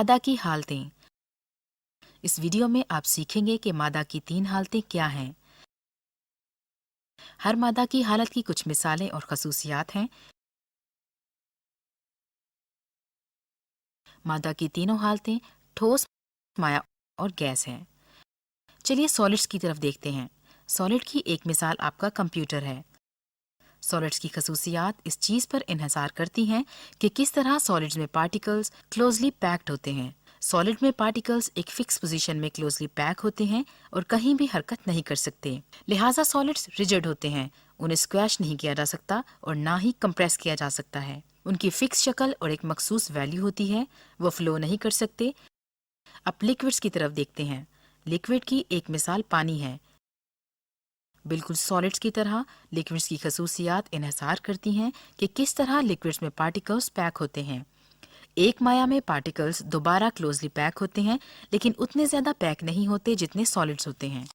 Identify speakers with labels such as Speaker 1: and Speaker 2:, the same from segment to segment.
Speaker 1: मादा की हालतें। इस वीडियो में आप सीखेंगे कि मादा की 3 हालतें क्या हैं। हर मादा की हालत की कुछ मिसालें और खसूसियात हैं। मादा की तीनों हालतें ठोस, माया और गैस हैं। चलिए सॉलिड्स की तरफ देखते हैं। सॉलिड की एक मिसाल आपका कंप्यूटर है। सॉलिड्स की खसूसियात इस चीज पर इन्हिसार करती हैं कि किस तरह सॉलिड्स में पार्टिकल्स क्लोजली पैक्ड होते हैं। सॉलिड में पार्टिकल्स एक फिक्स पोजीशन में क्लोजली पैक होते हैं और कहीं भी हरकत नहीं कर सकते। लिहाजा सॉलिड्स रिजिड होते हैं। उन्हें स्क्वैश नहीं किया जा सकता और ना ही कंप्रेस किया जा सकता है। उनकी फिक्स शक्ल और एक मखसूस वैल्यू होती है। वो फ्लो नहीं कर सकते। अब लिक्विड्स की तरफ देखते हैं। लिक्विड की एक मिसाल पानी है। बिल्कुल सॉलिड्स की तरह लिक्विड्स की खसूसियात इन्हिसार करती हैं कि किस तरह लिक्विड्स में पार्टिकल्स पैक होते हैं। एक माया में पार्टिकल्स दोबारा क्लोजली पैक होते हैं, लेकिन उतने ज्यादा पैक नहीं होते जितने सॉलिड्स होते हैं।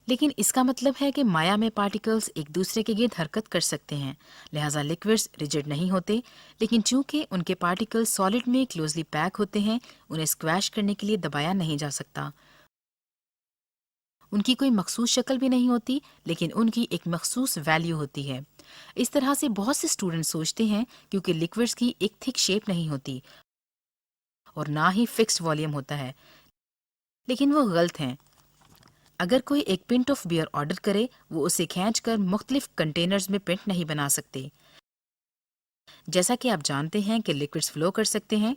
Speaker 1: लेकिन इसका मतलब है कि माया में पार्टिकल्स एक दूसरे के गिर्द हरकत कर सकते हैं। लिहाजा लिक्विड्स रिजिड नहीं होते, लेकिन चूंकि उनके पार्टिकल्स सॉलिड में क्लोजली पैक होते हैं, उन्हें स्क्वैश करने के लिए दबाया नहीं जा सकता। उनकी कोई मखसूस शक्ल भी नहीं होती, लेकिन उनकी एक मखसूस वैल्यू होती है। इस तरह से बहुत से स्टूडेंट सोचते हैं क्योंकि लिक्विड्स की एक थिक शेप नहीं होती और ना ही फिक्स्ड वॉल्यूम होता है, लेकिन वो गलत हैं। अगर कोई एक पिंट ऑफ बियर ऑर्डर करे, वो उसे खींचकर मुख्तलिफ कंटेनर्स में पिंट नहीं बना सकते। जैसा कि आप जानते हैं कि लिक्विड्स फ्लो कर सकते हैं।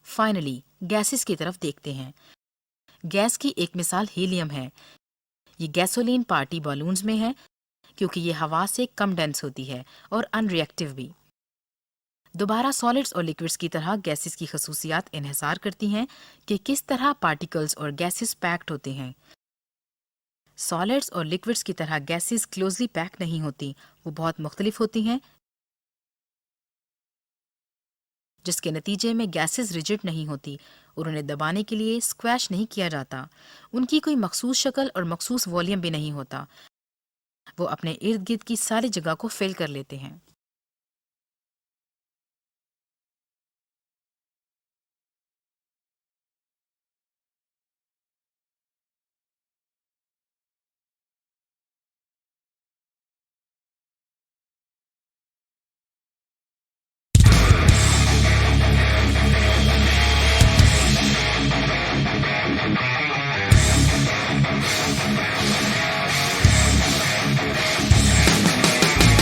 Speaker 1: फाइनली गैसेस की तरफ देखते हैं। गैस की एक मिसाल हीलियम है। ये गैसोलीन पार्टी बलून्स में है क्योंकि ये हवा से कम डेंस होती है और अनरिएक्टिव भी। दोबारा सॉलिड्स और लिक्विड्स की तरह गैसेस की खसूसियात इन्हिसार करती हैं कि किस तरह पार्टिकल्स और गैसेस पैक्ड होते हैं। सॉलिड्स और लिक्विड्स की तरह गैसेस क्लोजली पैक नहीं होती, वो बहुत मुख्तलिफ होती हैं, जिसके नतीजे में गैसेस रिजिड नहीं होती और उन्हें दबाने के लिए स्क्वैश नहीं किया जाता। उनकी कोई मखसूस शक्ल और मखसूस वॉल्यूम भी नहीं होता। वो अपने इर्द गिर्द की सारी जगह को फिल कर लेते हैं।